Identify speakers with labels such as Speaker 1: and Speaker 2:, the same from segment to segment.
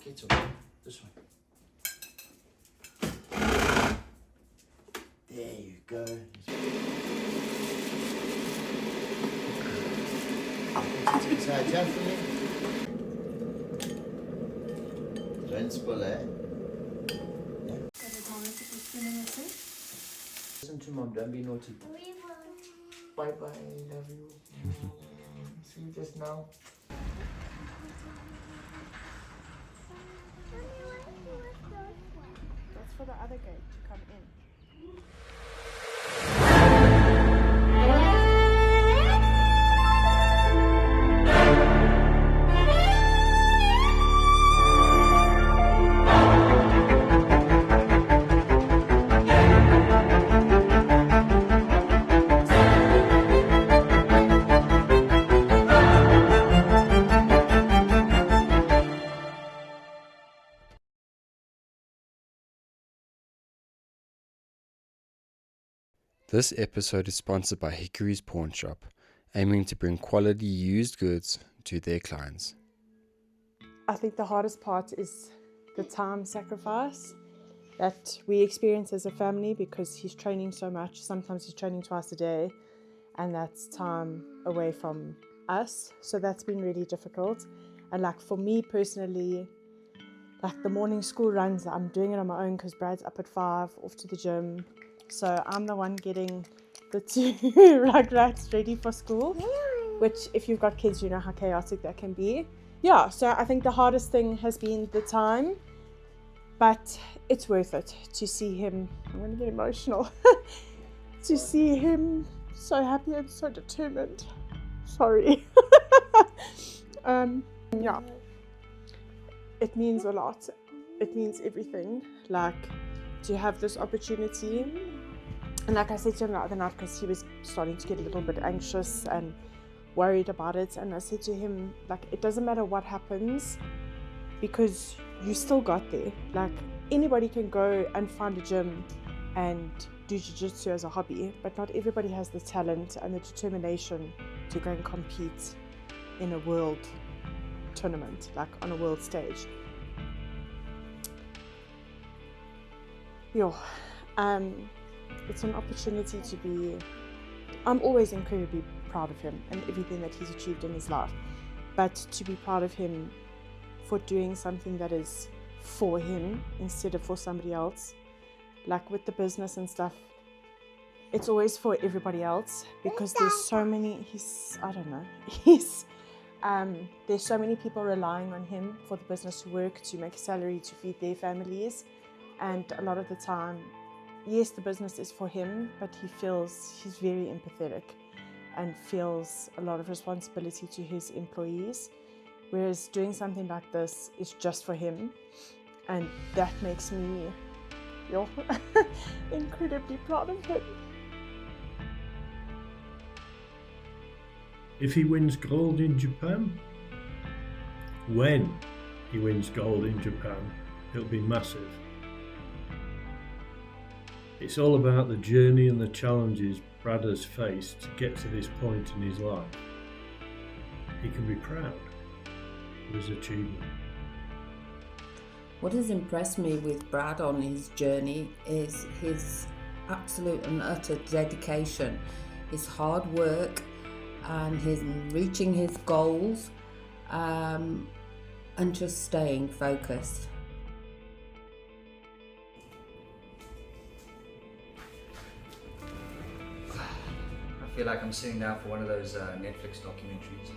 Speaker 1: kettle. This one. There you go. Inside gently. Don't spill, eh? Listen to mom, don't be naughty. Bye bye, love you. See you just now.
Speaker 2: That's for the other gate to come in.
Speaker 3: This episode is sponsored by Hickory's Pawn Shop, aiming to bring quality used goods to their clients.
Speaker 2: I think the hardest part is the time sacrifice that we experience as a family because he's training so much. Sometimes he's training twice a day, and that's time away from us. So that's been really difficult. And like for me personally, like the morning school runs, I'm doing it on my own because Brad's up at 5, off to the gym. So I'm the one getting the 2 Rugrats ready for school, which if you've got kids, you know how chaotic that can be. Yeah, so I think the hardest thing has been the time, but it's worth it to see him. I'm going to get emotional. To see him so happy and so determined. Sorry. Yeah. It means a lot. It means everything. Like, to have this opportunity. And like I said to him the other night, because he was starting to get a little bit anxious and worried about it, and I said to him, like, it doesn't matter what happens because you still got there. Like, anybody can go and find a gym and do jiu-jitsu as a hobby, but not everybody has the talent and the determination to go and compete in a world tournament, like on a world stage. It's an opportunity to be, I'm always incredibly proud of him and everything that he's achieved in his life, but to be proud of him for doing something that is for him instead of for somebody else, like with the business and stuff, it's always for everybody else because there's so many, there's so many people relying on him for the business to work, to make a salary, to feed their families. And a lot of the time, yes, the business is for him, but he's very empathetic and feels a lot of responsibility to his employees. Whereas doing something like this is just for him. And that makes me incredibly proud of him.
Speaker 4: If he wins gold in Japan, when he wins gold in Japan, it'll be massive. It's all about the journey and the challenges Brad has faced to get to this point in his life. He can be proud of his achievement.
Speaker 5: What has impressed me with Brad on his journey is his absolute and utter dedication, his hard work, and his reaching his goals, and just staying focused.
Speaker 1: I feel like I'm sitting down for one of those Netflix documentaries.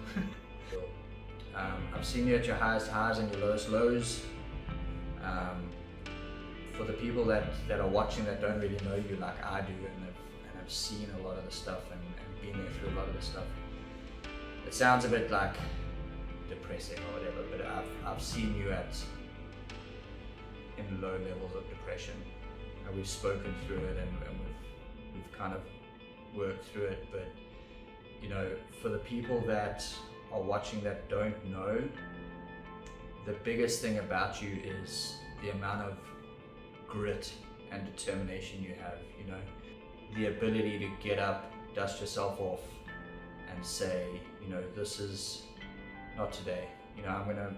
Speaker 1: I've seen you at your highest highs and your lowest lows. For the people that are watching that don't really know you like I do and have seen a lot of the stuff and been there through a lot of the stuff, it sounds a bit like depressing or whatever, but I've seen you in low levels of depression, and we've spoken through it and we've kind of work through it. But you know, for the people that are watching that don't know, the biggest thing about you is the amount of grit and determination you have. You know, the ability to get up, dust yourself off and say, you know, this is not today. You know,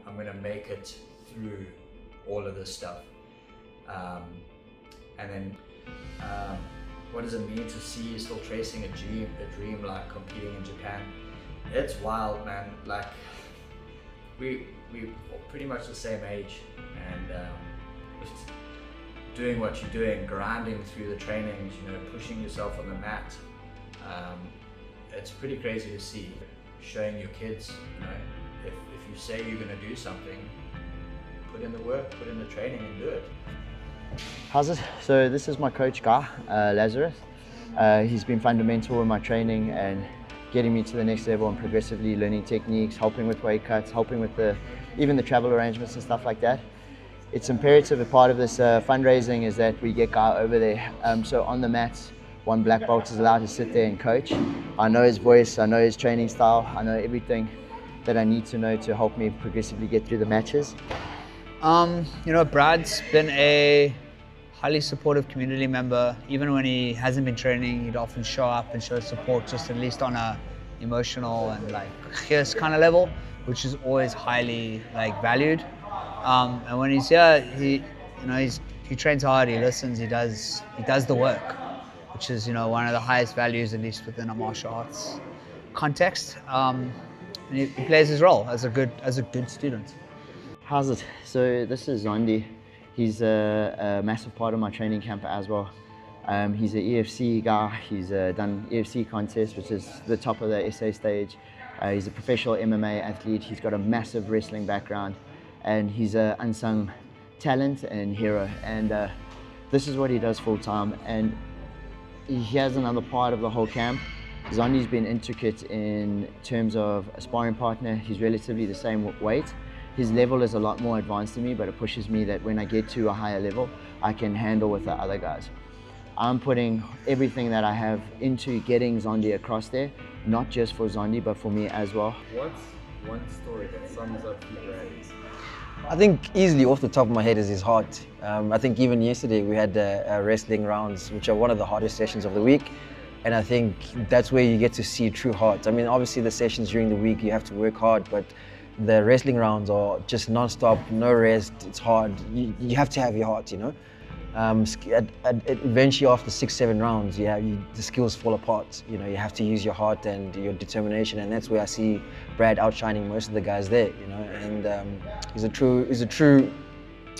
Speaker 1: I'm gonna make it through all of this stuff. And then what does it mean to see you still tracing a dream like competing in Japan? It's wild, man. Like we pretty much the same age, and just doing what you're doing, grinding through the trainings, you know, pushing yourself on the mat. It's pretty crazy to see. Showing your kids, you know, if you say you're gonna do something, put in the work, put in the training, and do it.
Speaker 6: How's it? So this is my coach Guy, Lazarus. He's been fundamental in my training and getting me to the next level and progressively learning techniques, helping with weight cuts, helping with even the travel arrangements and stuff like that. It's imperative, a part of this fundraising is that we get Guy over there. So on the mats, one black belt is allowed to sit there and coach. I know his voice, I know his training style, I know everything that I need to know to help me progressively get through the matches.
Speaker 7: You know, Brad's been a highly supportive community member. Even when he hasn't been training, he'd often show up and show support, just at least on a emotional and like fierce kind of level, which is always highly like valued. And when he's here, he trains hard, he listens, he does the work, which is, you know, one of the highest values, at least within a martial arts context. And he plays his role as a good student.
Speaker 6: How's it? So this is Zondi. He's a massive part of my training camp as well. He's an EFC guy. He's done EFC contests, which is the top of the SA stage. He's a professional MMA athlete. He's got a massive wrestling background, and he's an unsung talent and hero. And this is what he does full time. And he has another part of the whole camp. Zondi's been intricate in terms of a sparring partner. He's relatively the same weight. His level is a lot more advanced than me, but it pushes me that when I get to a higher level, I can handle with the other guys. I'm putting everything that I have into getting Zondi across there, not just for Zondi, but for me as well.
Speaker 8: What's one story that sums up you, Brad?
Speaker 9: I think easily off the top of my head is his heart. I think even yesterday we had wrestling rounds, which are one of the hardest sessions of the week. And I think that's where you get to see true heart. I mean, obviously the sessions during the week, you have to work hard, but the wrestling rounds are just non-stop, no rest, it's hard. You have to have your heart, you know. Eventually after 6-7 rounds, the skills fall apart. You know, you have to use your heart and your determination, and that's where I see Brad outshining most of the guys there, you know. And he's a true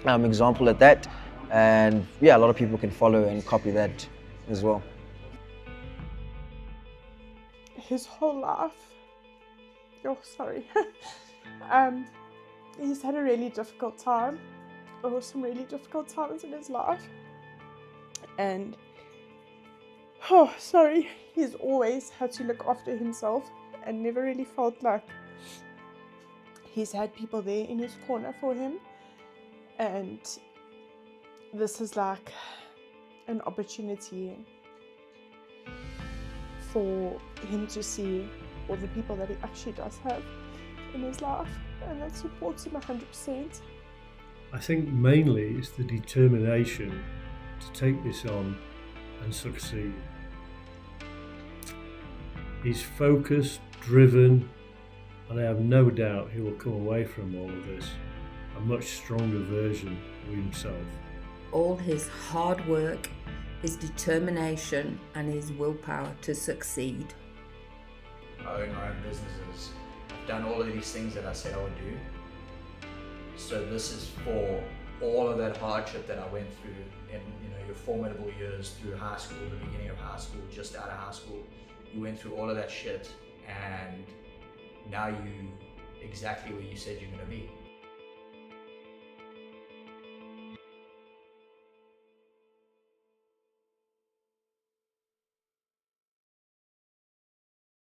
Speaker 9: example at that. And yeah, a lot of people can follow and copy that as well.
Speaker 2: His whole life, he's had a really difficult time, or some really difficult times in his life, and he's always had to look after himself and never really felt like he's had people there in his corner for him. And this is like an opportunity for him to see all the people that he actually does have in his life, and that supports him 100%.
Speaker 4: I think mainly it's the determination to take this on and succeed. He's focused, driven, and I have no doubt he will come away from all of this a much stronger version of himself.
Speaker 5: All his hard work, his determination, and his willpower to succeed.
Speaker 1: I own my own businesses. I've done all of these things that I said I would do. So this is for all of that hardship that I went through in, you know, your formidable years through high school, the beginning of high school, just out of high school. You went through all of that shit, and now you exactly where you said you're going to be.